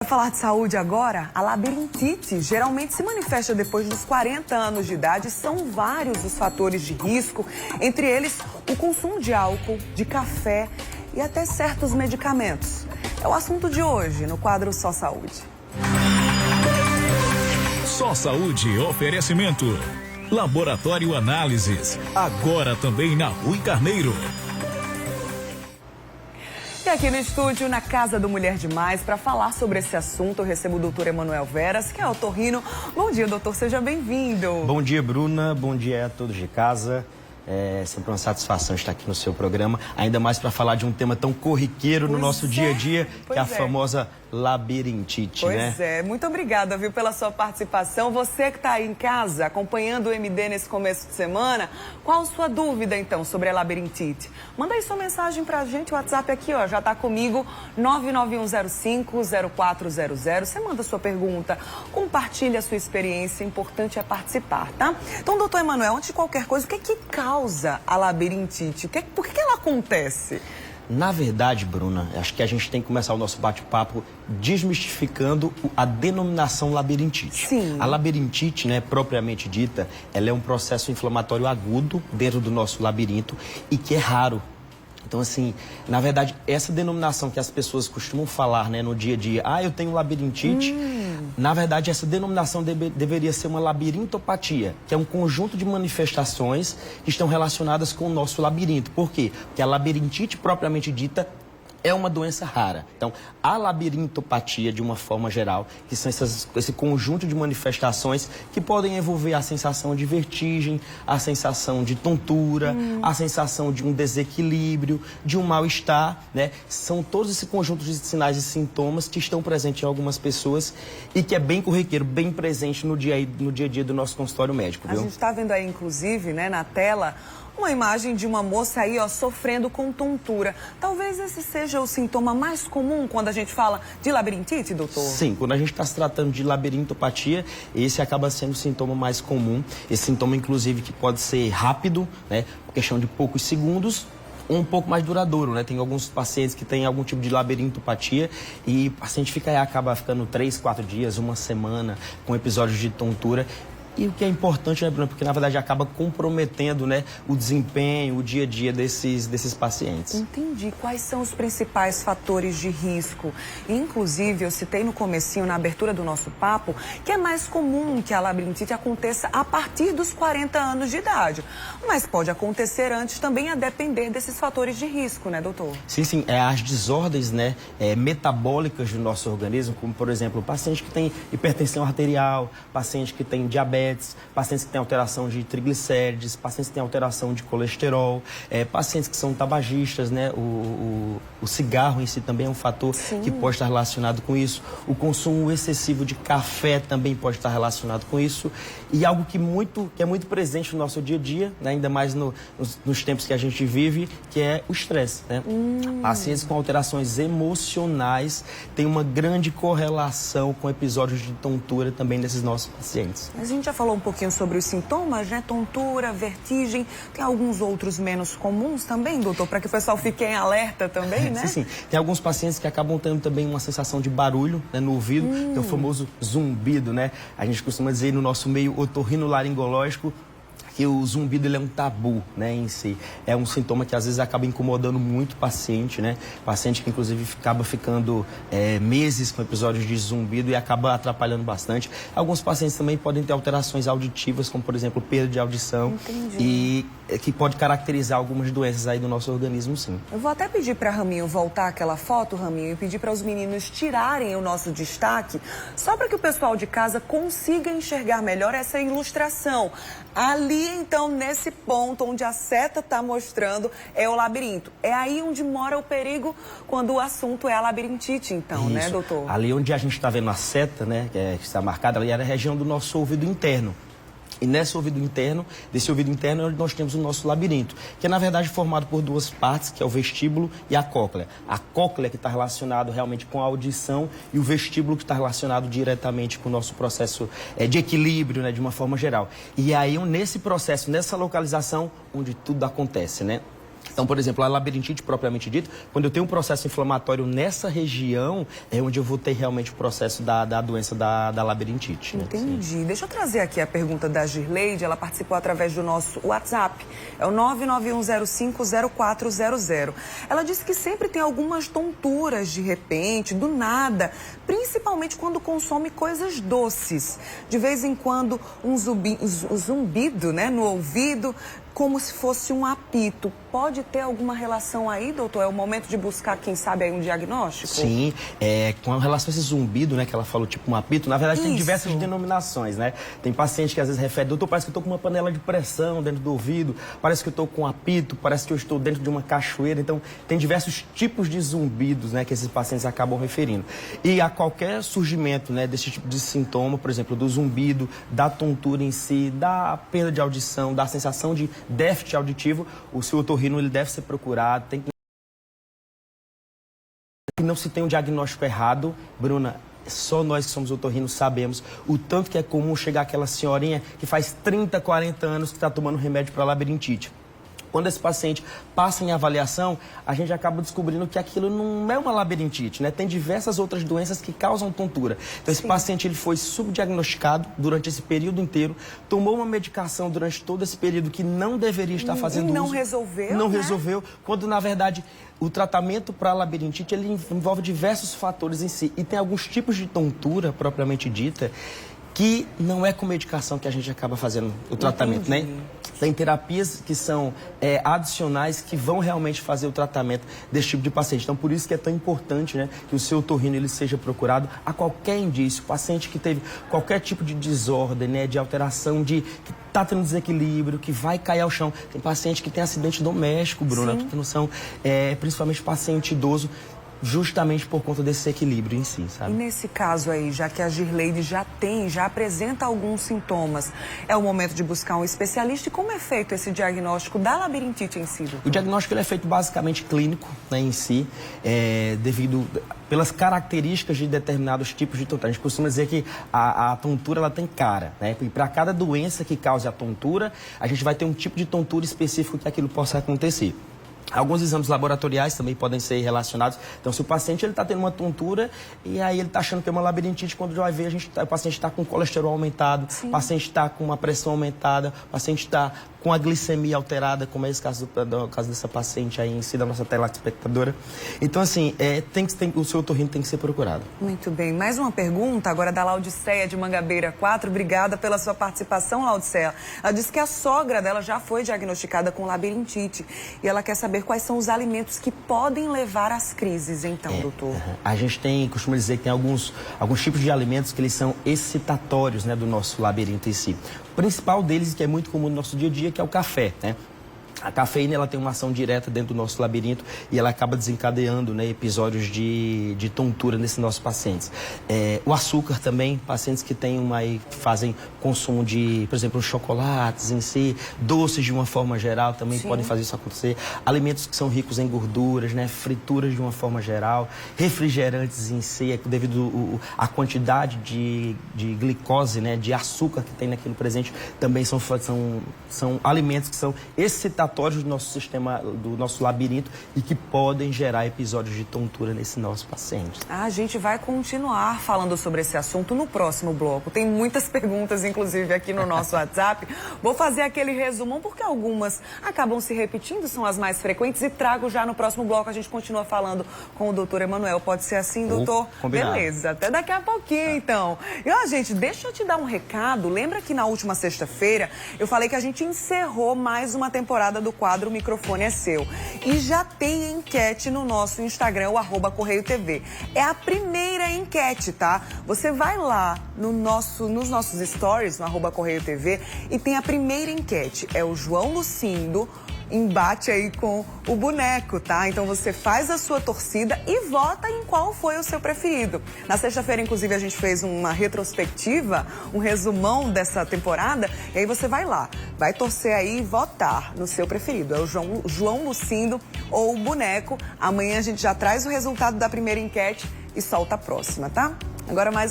Para falar de saúde agora, a labirintite geralmente se manifesta depois dos 40 anos de idade. São vários os fatores de risco, entre eles o consumo de álcool, de café e até certos medicamentos. É o assunto de hoje no quadro Só Saúde. Só Saúde, oferecimento. Laboratório Análises, agora também na Rui Carneiro. E aqui no estúdio, na Casa do Mulher Demais, para falar sobre esse assunto, eu recebo o doutor Emanuel Veras, que é otorrino. Bom dia, doutor, seja bem-vindo. Bom dia, Bruna, bom dia a todos de casa. É sempre uma satisfação estar aqui no seu programa, ainda mais para falar de um tema tão corriqueiro no nosso dia a dia, que é a famosa labirintite, né? Pois é, muito obrigada, viu, pela sua participação. Você que está aí em casa, acompanhando o MD nesse começo de semana, qual a sua dúvida, então, sobre a labirintite? Manda aí sua mensagem pra gente, o WhatsApp aqui, ó, já tá comigo, 991050400. Você manda sua pergunta, compartilha a sua experiência, importante é participar, tá? Então, doutor Emanuel, antes de qualquer coisa, o que é que causa a labirintite? Por que ela acontece? Na verdade, Bruna, acho que a gente tem que começar o nosso bate-papo desmistificando a denominação labirintite. Sim. A labirintite, né, propriamente dita, ela é um processo inflamatório agudo dentro do nosso labirinto e que é raro. Então, assim, na verdade, essa denominação que as pessoas costumam falar, né, no dia a dia, eu tenho labirintite, na verdade, essa denominação deveria ser uma labirintopatia, que é um conjunto de manifestações que estão relacionadas com o nosso labirinto. Por quê? Porque a labirintite, propriamente dita, é uma doença rara. Então, a labirintopatia, de uma forma geral, que são esse conjunto de manifestações que podem envolver a sensação de vertigem, a sensação de tontura, a sensação de um desequilíbrio, de um mal-estar, né? São todos esse conjunto de sinais e sintomas que estão presentes em algumas pessoas e que é bem corriqueiro, bem presente no dia a dia do nosso consultório médico, viu? A gente está vendo aí, inclusive, né, na tela, uma imagem de uma moça aí, ó, sofrendo com tontura. Talvez esse seja o sintoma mais comum quando a gente fala de labirintite, doutor? Sim, quando a gente está se tratando de labirintopatia, esse acaba sendo o sintoma mais comum. Esse sintoma, inclusive, que pode ser rápido, né, por questão de poucos segundos, um pouco mais duradouro, né? Tem alguns pacientes que têm algum tipo de labirintopatia e o paciente acaba ficando 3, 4 dias, uma semana com episódios de tontura. E o que é importante, né, Bruno? Porque, na verdade, acaba comprometendo, né, o desempenho, o dia a dia desses pacientes. Entendi. Quais são os principais fatores de risco? Inclusive, eu citei no comecinho, na abertura do nosso papo, que é mais comum que a labirintite aconteça a partir dos 40 anos de idade. Mas pode acontecer antes também, a depender desses fatores de risco, né, doutor? Sim, sim. As desordens, né, metabólicas do nosso organismo, como, por exemplo, o paciente que tem hipertensão arterial, paciente que tem diabetes, pacientes que têm alteração de triglicérides, pacientes que têm alteração de colesterol, pacientes que são tabagistas, né? O cigarro em si também é um fator que pode estar relacionado com isso. O consumo excessivo de café também pode estar relacionado com isso. E algo que é muito presente no nosso dia a dia, né? Ainda mais nos tempos que a gente vive, que é o estresse, né? Pacientes com alterações emocionais têm uma grande correlação com episódios de tontura também desses nossos pacientes. A gente já falou um pouquinho sobre os sintomas, né? Tontura, vertigem. Tem alguns outros menos comuns também, doutor? Para que o pessoal fique em alerta também, né? Sim, sim. Tem alguns pacientes que acabam tendo também uma sensação de barulho, né, no ouvido, que é o famoso zumbido, né? A gente costuma dizer no nosso meio otorrinolaringológico que o zumbido ele é um tabu, né, em si. É um sintoma que às vezes acaba incomodando muito o paciente, né? Paciente que inclusive acaba ficando meses com episódios de zumbido e acaba atrapalhando bastante. Alguns pacientes também podem ter alterações auditivas, como por exemplo perda de audição. Entendi. E que pode caracterizar algumas doenças aí do nosso organismo, sim. Eu vou até pedir para Raminho voltar aquela foto, Raminho, e pedir para os meninos tirarem o nosso destaque, só para que o pessoal de casa consiga enxergar melhor essa ilustração. Ali, então, nesse ponto onde a seta está mostrando, é o labirinto. É aí onde mora o perigo quando o assunto é a labirintite, então, Isso. né, doutor? Ali onde a gente está vendo a seta, né, que está marcada, ali era a região do nosso ouvido interno. E desse ouvido interno é onde nós temos o nosso labirinto, que é, na verdade, formado por duas partes, que é o vestíbulo e a cóclea. A cóclea que está relacionado realmente com a audição e o vestíbulo que está relacionado diretamente com o nosso processo de equilíbrio, né, de uma forma geral. E aí, nesse processo, nessa localização, onde tudo acontece, né? Então, por exemplo, a labirintite propriamente dita, quando eu tenho um processo inflamatório nessa região, é onde eu vou ter realmente o processo da doença da labirintite. Né? Entendi. Sim. Deixa eu trazer aqui a pergunta da Girleide, ela participou através do nosso WhatsApp, é o 991050400. Ela disse que sempre tem algumas tonturas de repente, do nada, principalmente quando consome coisas doces. De vez em quando, um zumbido, né, no ouvido, como se fosse um apito. Pode ter alguma relação aí, doutor? É o momento de buscar, quem sabe, aí um diagnóstico? Sim, com relação a esse zumbido, né, que ela falou, tipo um apito, na verdade tem diversas denominações, né? Tem paciente que às vezes refere, doutor, parece que eu estou com uma panela de pressão dentro do ouvido, parece que eu estou com um apito, parece que eu estou dentro de uma cachoeira. Então, tem diversos tipos de zumbidos, né, que esses pacientes acabam referindo. E a qualquer surgimento, né, desse tipo de sintoma, por exemplo, do zumbido, da tontura em si, da perda de audição, da sensação de déficit auditivo, o seu otorrino ele deve ser procurado. Tem que não se tem um diagnóstico errado, Bruna. Só nós que somos otorrinos sabemos o tanto que é comum chegar aquela senhorinha que faz 30, 40 anos que está tomando remédio para labirintite. Quando esse paciente passa em avaliação, a gente acaba descobrindo que aquilo não é uma labirintite, né? Tem diversas outras doenças que causam tontura. Então, esse paciente ele foi subdiagnosticado durante esse período inteiro, tomou uma medicação durante todo esse período que não deveria estar fazendo uso. Não resolveu, Não né? resolveu, quando, na verdade, o tratamento para a labirintite ele envolve diversos fatores em si. E tem alguns tipos de tontura, propriamente dita, que não é com medicação que a gente acaba fazendo o tratamento, né? Tem terapias que são adicionais que vão realmente fazer o tratamento desse tipo de paciente. Então, por isso que é tão importante, né, que o seu otorrino ele seja procurado a qualquer indício. Paciente que teve qualquer tipo de desordem, né, de alteração, que está tendo desequilíbrio, que vai cair ao chão. Tem paciente que tem acidente doméstico, Bruna, que não são, principalmente paciente idoso, justamente por conta desse equilíbrio em si, sabe? E nesse caso aí, já que a Girleide já apresenta alguns sintomas, é o momento de buscar um especialista. E como é feito esse diagnóstico da labirintite em si, doutor? O diagnóstico ele é feito basicamente clínico, né, em si, devido pelas características de determinados tipos de tontura. A gente costuma dizer que a tontura ela tem cara, né? E para cada doença que cause a tontura, a gente vai ter um tipo de tontura específico que aquilo possa acontecer. Alguns exames laboratoriais também podem ser relacionados. Então, se o paciente está tendo uma tontura e aí ele está achando que é uma labirintite, quando vai ver, o paciente está com colesterol aumentado, o paciente está com uma pressão aumentada, o paciente está com a glicemia alterada, como é esse caso, dessa paciente aí em si, da nossa telespectadora. Então, assim, o seu otorrino tem que ser procurado. Muito bem. Mais uma pergunta, agora da Laudiceia de Mangabeira 4. Obrigada pela sua participação, Laudiceia. Ela disse que a sogra dela já foi diagnosticada com labirintite e ela quer saber quais são os alimentos que podem levar às crises, então, doutor. A gente costuma dizer que tem alguns tipos de alimentos que eles são excitatórios, né, do nosso labirinto em si. O principal deles, que é muito comum no nosso dia a dia, que é o café, né? A cafeína ela tem uma ação direta dentro do nosso labirinto e ela acaba desencadeando, né, episódios de tontura nesses nossos pacientes. O açúcar também, pacientes que fazem consumo de, por exemplo, chocolates em si, doces de uma forma geral também podem fazer isso acontecer. Alimentos que são ricos em gorduras, né, frituras de uma forma geral, refrigerantes em si, devido à quantidade de glicose, né, de açúcar que tem naquilo presente, também são alimentos que são excitatórios do nosso sistema, do nosso labirinto e que podem gerar episódios de tontura nesse nosso paciente. A gente vai continuar falando sobre esse assunto no próximo bloco. Tem muitas perguntas, inclusive, aqui no nosso WhatsApp. Vou fazer aquele resumão porque algumas acabam se repetindo, são as mais frequentes, e trago já no próximo bloco. A gente continua falando com o doutor Emanuel. Pode ser assim, doutor? Combinado. Beleza, até daqui a pouquinho, então. E, ó, gente, deixa eu te dar um recado. Lembra que na última sexta-feira eu falei que a gente encerrou mais uma temporada do quadro O Microfone é Seu. E já tem enquete no nosso Instagram, o @CorreioTV. É a primeira enquete, tá? Você vai lá nos nossos stories, no @CorreioTV, e tem a primeira enquete. É o João Lucindo, embate aí com o boneco, tá? Então você faz a sua torcida e vota em qual foi o seu preferido. Na sexta-feira, inclusive, a gente fez uma retrospectiva, um resumão dessa temporada, e aí você vai lá, vai torcer aí e votar no seu preferido. É o João Lucindo ou o boneco. Amanhã a gente já traz o resultado da primeira enquete e solta a próxima, tá? Agora mais